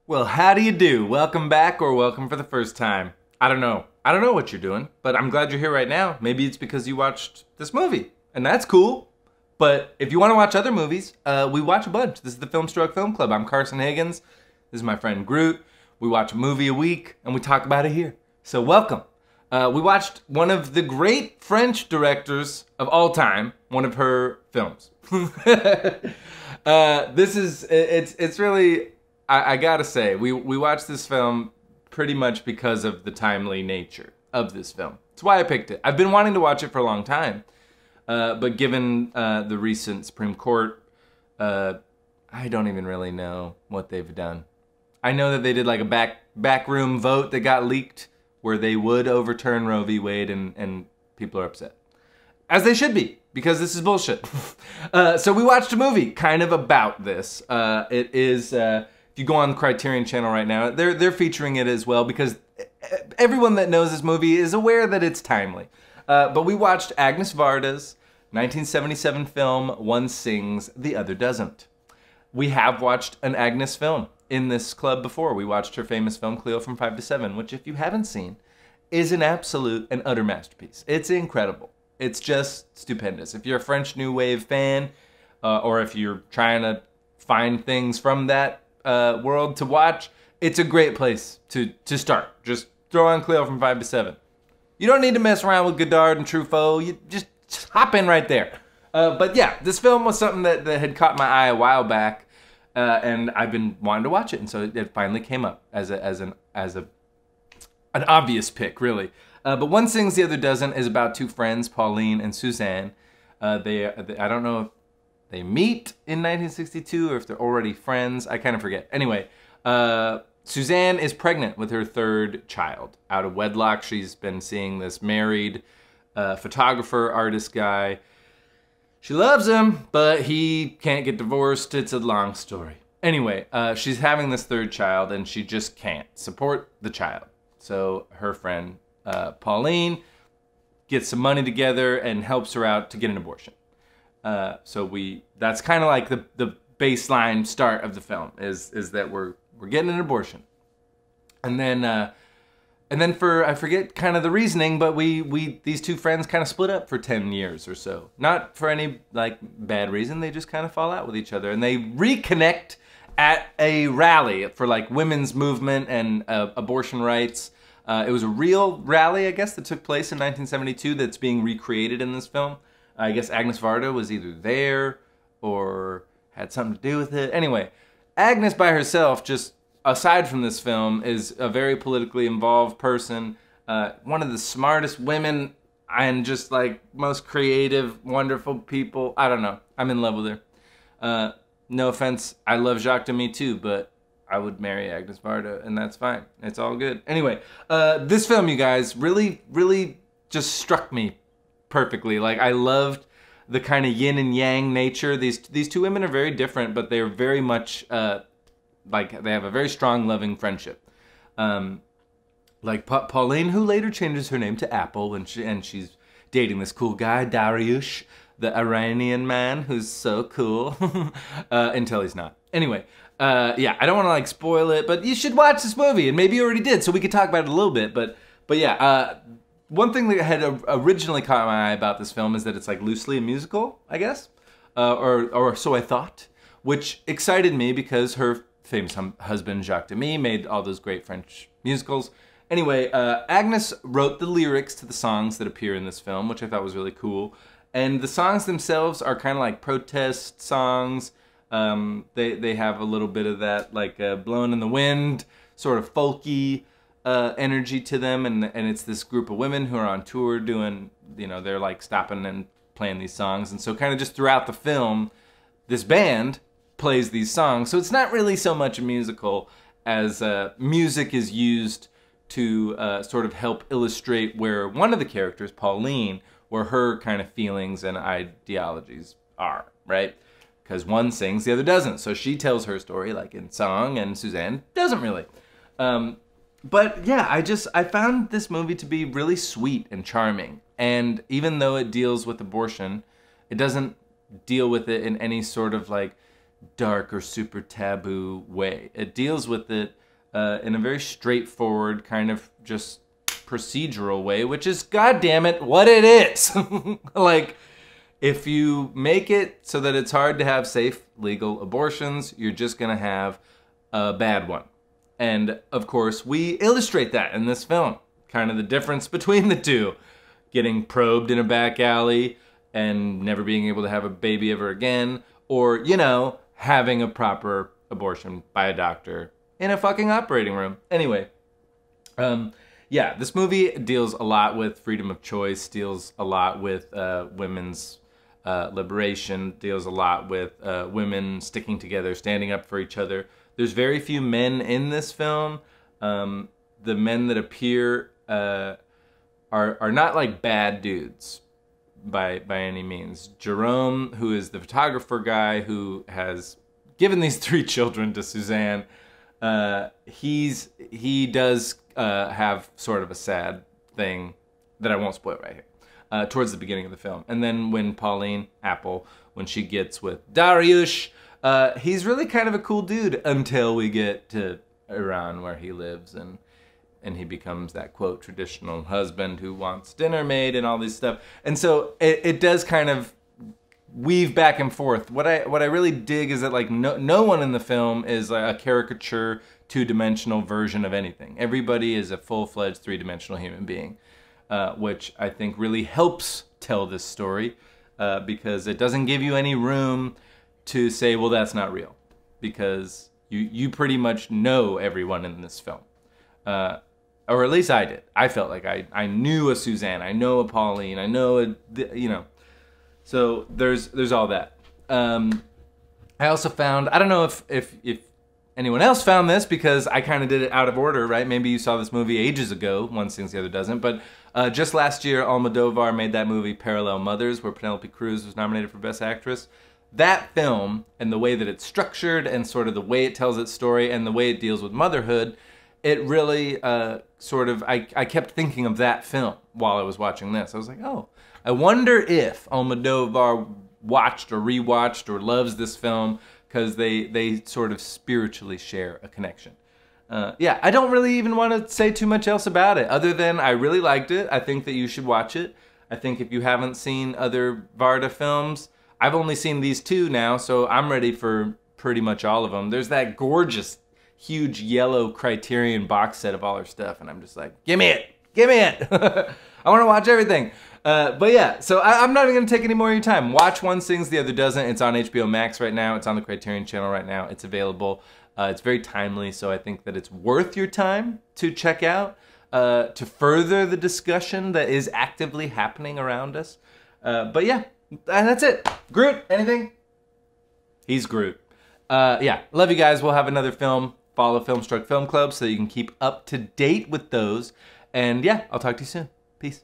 Well, how do you do? Welcome back or welcome for the first time. I don't know. I don't know what you're doing, but I'm glad you're here right now. Maybe it's because you watched this movie, and that's cool. But if you want to watch other movies, we watch a bunch. This is the FilmStruck Film Club. I'm Carson Higgins. This is my friend Groot. We watch a movie a week, and we talk about it here. So welcome. We watched one of the great French directors of all time, one of her films. It's really, I gotta say, we watched this film pretty much because of the timely nature of this film. That's why I picked it. I've been wanting to watch it for a long time, but given the recent Supreme Court, I don't even really know what they've done. I know that they did like a backroom vote that got leaked where they would overturn Roe v. Wade, and people are upset. As they should be, because this is bullshit. So we watched a movie kind of about this. It is, if you go on the Criterion channel right now, they're featuring it as well because everyone that knows this movie is aware that it's timely. But we watched Agnes Varda's 1977 film, One Sings, the Other Doesn't. We have watched an Agnes film in this club before. We watched her famous film, Cleo from 5 to 7, which if you haven't seen, is an absolute and utter masterpiece. It's incredible. It's just stupendous. If you're a French New Wave fan, or if you're trying to find things from that world to watch, it's a great place to start. Just throw on Cleo from 5 to 7. You don't need to mess around with Godard and Truffaut. You just hop in right there. But yeah, this film was something that had caught my eye a while back, and I've been wanting to watch it, and so it finally came up as an obvious pick, really. But One Sings, the Other Doesn't is about two friends, Pauline and Suzanne. I don't know if they meet in 1962 or if they're already friends. I kind of forget. Anyway, Suzanne is pregnant with her third child. Out of wedlock, she's been seeing this married photographer, artist guy. She loves him, but he can't get divorced. It's a long story. Anyway, she's having this third child, and she just can't support the child. So her friend, Pauline, gets some money together and helps her out to get an abortion. That's kind of like the baseline start of the film is that we're getting an abortion. And then for, I forget kind of the reasoning, but these two friends kind of split up for 10 years or so. Not for any like bad reason, they just kind of fall out with each other. And they reconnect at a rally for like women's movement and abortion rights. It was a real rally, I guess, that took place in 1972 that's being recreated in this film. I guess Agnes Varda was either there or had something to do with it. Anyway, Agnes by herself, just aside from this film, is a very politically involved person, one of the smartest women and just like most creative, wonderful people. I don't know. I'm in love with her. No offense, I love Jacques Demy too, but I would marry Agnes Varda, and that's fine. It's all good. Anyway, this film, you guys, really, really just struck me perfectly. Like, I loved the kind of yin and yang nature. These two women are very different, but they're very much, like, they have a very strong, loving friendship. Like Pauline, who later changes her name to Apple, and she's dating this cool guy, Dariush, the Iranian man, who's so cool, until he's not. Anyway, yeah, I don't want to like spoil it, but you should watch this movie, and maybe you already did, so we could talk about it a little bit. But yeah, one thing that had originally caught my eye about this film is that it's like loosely a musical, I guess, or so I thought, which excited me because her famous husband Jacques Demy made all those great French musicals. Anyway, Agnes wrote the lyrics to the songs that appear in this film, which I thought was really cool. And the songs themselves are kind of like protest songs. They have a little bit of that like Blowing in the Wind, sort of folky energy to them. And it's this group of women who are on tour doing, you know, they're like stopping and playing these songs. And so kind of just throughout the film, this band plays these songs. So it's not really so much a musical as music is used to sort of help illustrate where one of the characters, Pauline, where her kind of feelings and ideologies are, right? Because one sings, the other doesn't. So she tells her story like in song, and Suzanne doesn't really. But yeah, I found this movie to be really sweet and charming. And even though it deals with abortion, it doesn't deal with it in any sort of like dark or super taboo way. It deals with it in a very straightforward kind of just procedural way, which is, goddamn it, what it is. Like, if you make it so that it's hard to have safe, legal abortions, you're just gonna have a bad one. And of course, we illustrate that in this film. Kind of the difference between the two. Getting probed in a back alley and never being able to have a baby ever again, or, you know, having a proper abortion by a doctor in a fucking operating room. Anyway, yeah, this movie deals a lot with freedom of choice, deals a lot with women's liberation, deals a lot with women sticking together, standing up for each other. There's very few men in this film. The men that appear are not like bad dudes by any means. Jerome, who is the photographer guy who has given these 3 children to Suzanne, he does have sort of a sad thing that I won't spoil right here, towards the beginning of the film. And then when Pauline, Apple, when she gets with Dariush, he's really kind of a cool dude until we get to Iran, where he lives, and he becomes that, quote, traditional husband who wants dinner made and all this stuff. And so it does kind of weave back and forth. What I really dig is that, like, no one in the film is a caricature, 2-dimensional version of anything. Everybody is a full-fledged 3-dimensional human being, which I think really helps tell this story, because it doesn't give you any room to say, well, that's not real, because you pretty much know everyone in this film. Or at least I did. I felt like I knew a Suzanne, I know a Pauline, I know a, you know. So there's all that. I also found, I don't know if anyone else found this, because I kind of did it out of order, right? Maybe you saw this movie ages ago, one sings, the other doesn't, but just last year, Almodovar made that movie Parallel Mothers, where Penelope Cruz was nominated for Best Actress. That film, and the way that it's structured, and sort of the way it tells its story, and the way it deals with motherhood, it really sort of, I kept thinking of that film while I was watching this. I was like, oh, I wonder if Almodovar watched or rewatched or loves this film, because they sort of spiritually share a connection. Yeah, I don't really even want to say too much else about it, other than I really liked it. I think that you should watch it. I think if you haven't seen other Varda films, I've only seen these 2 now, so I'm ready for pretty much all of them. There's that gorgeous, huge yellow Criterion box set of all her stuff, and I'm just like, give me it, give me it. I want to watch everything. But yeah, so I'm not even going to take any more of your time. Watch One Sings, the Other Doesn't. It's on HBO Max right now. It's on the Criterion channel right now. It's available. It's very timely, so I think that it's worth your time to check out, to further the discussion that is actively happening around us. But yeah, and that's it. Groot, anything? He's Groot. Yeah, love you guys. We'll have another film. Follow FilmStruck Film Club so that you can keep up to date with those. And yeah, I'll talk to you soon. Peace.